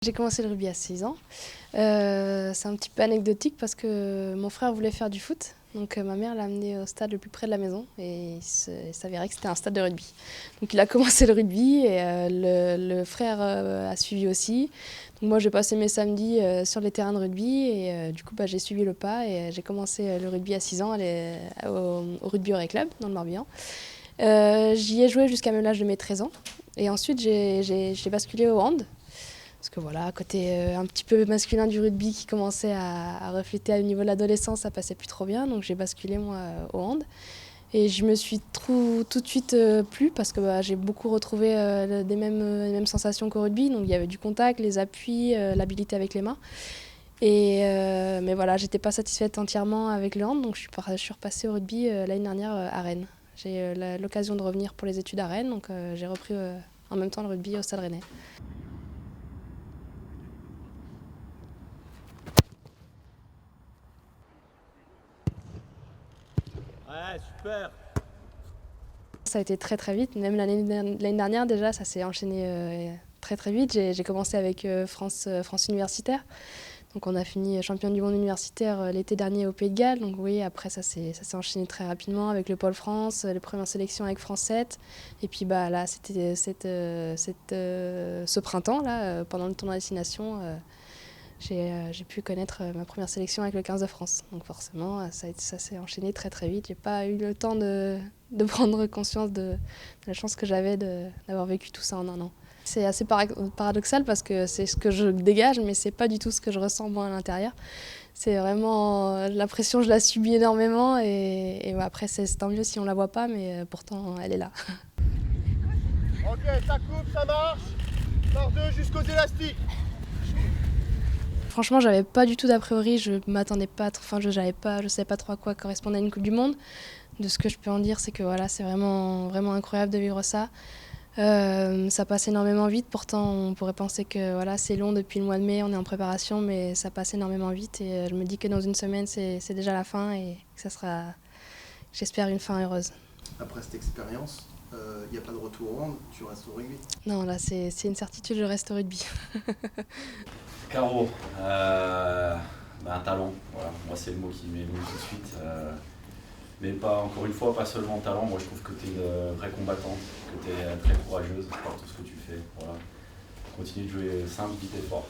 J'ai commencé le rugby à 6 ans. C'est un petit peu anecdotique parce que mon frère voulait faire du foot. Donc ma mère l'a amené au stade le plus près de la maison et il s'avérait que c'était un stade de rugby. Donc il a commencé le rugby et le frère a suivi aussi. Donc moi j'ai passé mes samedis sur les terrains de rugby et du coup j'ai suivi le pas et j'ai commencé le rugby à 6 ans au Rugby Hockey Club dans le Morbihan. J'y ai joué jusqu'à l'âge de mes 13 ans et ensuite j'ai basculé au hand. Parce que voilà, côté un petit peu masculin du rugby qui commençait à refléter au niveau de l'adolescence, ça passait plus trop bien. Donc j'ai basculé moi au hand. Et je me suis tout de suite plu parce que j'ai beaucoup retrouvé les mêmes sensations qu'au rugby. Donc il y avait du contact, les appuis, l'habilité avec les mains. Mais voilà, j'étais pas satisfaite entièrement avec le hand. Donc je suis repassée au rugby l'année dernière à Rennes. J'ai eu l'occasion de revenir pour les études à Rennes. Donc j'ai repris en même temps le rugby au Stade Rennais. Ouais, super. Ça a été très très vite, même l'année dernière déjà, ça s'est enchaîné très très vite. J'ai commencé avec France Universitaire, donc on a fini championne du monde universitaire l'été dernier au Pays de Galles. Donc oui, après ça s'est enchaîné très rapidement avec le Pôle France, les premières sélections avec France 7. Et puis là, c'était ce printemps, là, pendant le tournoi Destination, j'ai pu connaître ma première sélection avec le 15 de France. Donc forcément, ça s'est enchaîné très très vite. J'ai pas eu le temps de prendre conscience de la chance que j'avais d'avoir vécu tout ça en un an. C'est assez paradoxal parce que c'est ce que je dégage, mais c'est pas du tout ce que je ressens moi à l'intérieur. C'est vraiment la pression, je la subis énormément et après c'est tant mieux si on la voit pas, mais pourtant elle est là. Ok, ça coupe, ça marche. Par deux jusqu'aux élastiques. Franchement, j'avais pas du tout d'a priori, je m'attendais pas, je savais pas trop à quoi correspondait une Coupe du Monde. De ce que je peux en dire, c'est que voilà, c'est vraiment, vraiment incroyable de vivre ça. Ça passe énormément vite, pourtant on pourrait penser que voilà, c'est long depuis le mois de mai, on est en préparation, mais ça passe énormément vite et je me dis que dans une semaine, c'est déjà la fin et que ça sera, j'espère, une fin heureuse. Après cette expérience, il n'y a pas de retour au hand, tu restes au rugby? Non, là c'est une certitude, je reste au rugby. Caro, un talent, voilà. Moi c'est le mot qui m'est venu tout de suite. Mais encore une fois, pas seulement talent, moi je trouve que tu es une vraie combattante, que tu es très courageuse par tout ce que tu fais. Voilà. Continue de jouer simple, vite et fort.